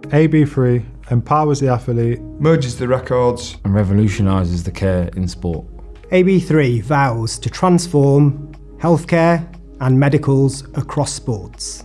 AB3 empowers the athlete, merges the records, and revolutionises the care in sport. AB3 vows to transform healthcare and medicals across sports.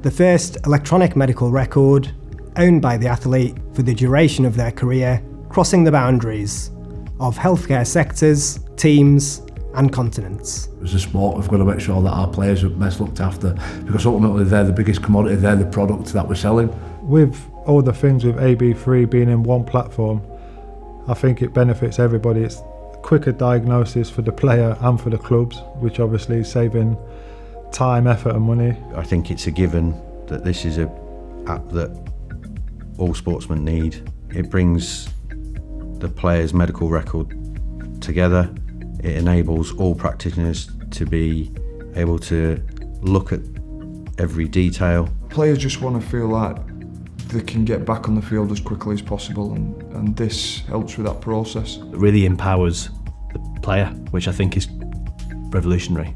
The first electronic medical record owned by the athlete for the duration of their career, crossing the boundaries of healthcare sectors, teams and continents. As a sport, we've got to make sure that our players are best looked after, because ultimately they're the biggest commodity, they're the product that we're selling. With all the things with AB3 being in one platform, I think it benefits everybody. It's quicker diagnosis for the player and for the clubs, which obviously is saving time, effort and money. I think it's a given that this is an app that all sportsmen need. It brings the player's medical record together. It enables all practitioners to be able to look at every detail. Players just want to feel like they can get back on the field as quickly as possible, and this helps with that process. It really empowers the player, which I think is revolutionary.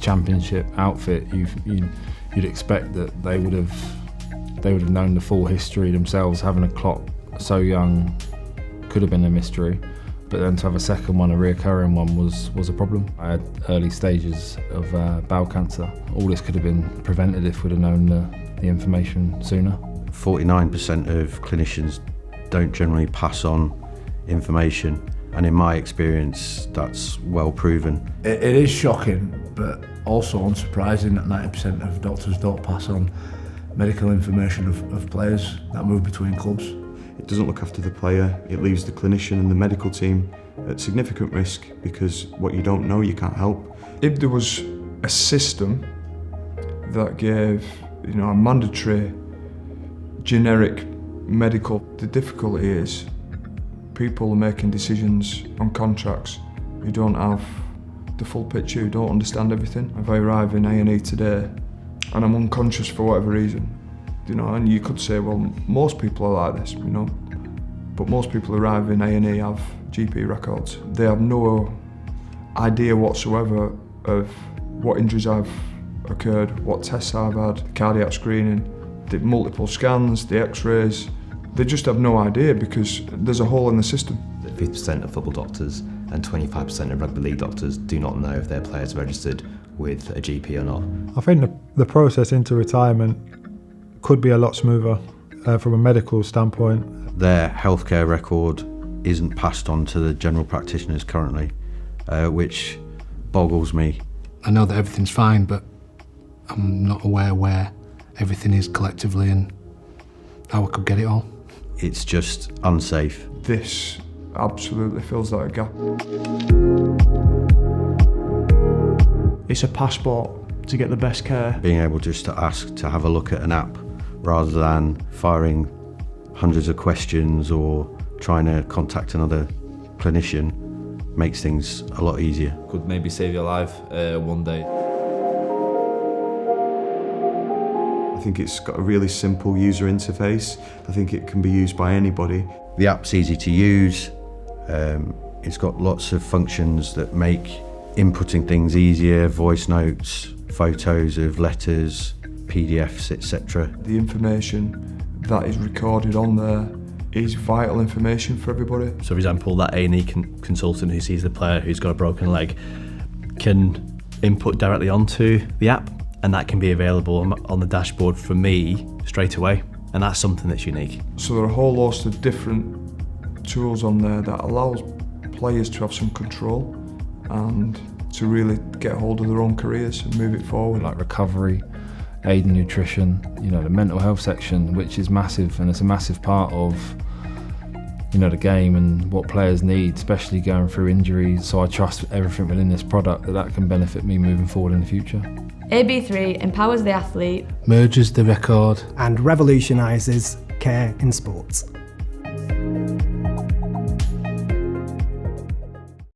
Championship outfit, you'd expect that they would have known the full history themselves. Having a clock so young could have been a mystery, but then to have a second one, a reoccurring one, was a problem. I had early stages of bowel cancer. All this could have been prevented if we'd have known the information sooner. 49% of clinicians don't generally pass on information, and in my experience that's well proven. It is shocking, but also unsurprising that 90% of doctors don't pass on medical information of players that move between clubs. It doesn't look after the player, it leaves the clinician and the medical team at significant risk, because what you don't know you can't help. If there was a system that gave, a mandatory generic medical, the difficulty is people are making decisions on contracts who don't have the full picture, who don't understand everything. If I arrive in A&E today and I'm unconscious for whatever reason, and you could say, well, most people are like this, but most people arrive in A&E have GP records. They have no idea whatsoever of what injuries I've occurred, what tests I've had, cardiac screening, the multiple scans, the x-rays. They just have no idea because there's a hole in the system. 50% of football doctors and 25% of rugby league doctors do not know if their players are registered with a GP or not. I think the process into retirement could be a lot smoother from a medical standpoint. Their healthcare record isn't passed on to the general practitioners currently, which boggles me. I know that everything's fine, but I'm not aware where everything is collectively and how I could get it all. It's just unsafe. This absolutely fills that gap. It's a passport to get the best care. Being able just to ask to have a look at an app rather than firing hundreds of questions or trying to contact another clinician makes things a lot easier. Could maybe save your life one day. I think it's got a really simple user interface. I think it can be used by anybody. The app's easy to use. It's got lots of functions that make inputting things easier, voice notes, photos of letters, PDFs, etc. The information that is recorded on there is vital information for everybody. So for example, that A&E consultant who sees the player who's got a broken leg can input directly onto the app, and that can be available on the dashboard for me straight away, and that's something that's unique. So there are a whole host of different tools on there that allows players to have some control and to really get hold of their own careers and move it forward. Like recovery, aid and nutrition, the mental health section, which is massive, and it's a massive part of the game and what players need, especially going through injuries. So I trust everything within this product that can benefit me moving forward in the future. AB3 empowers the athlete, merges the record, and revolutionises care in sports.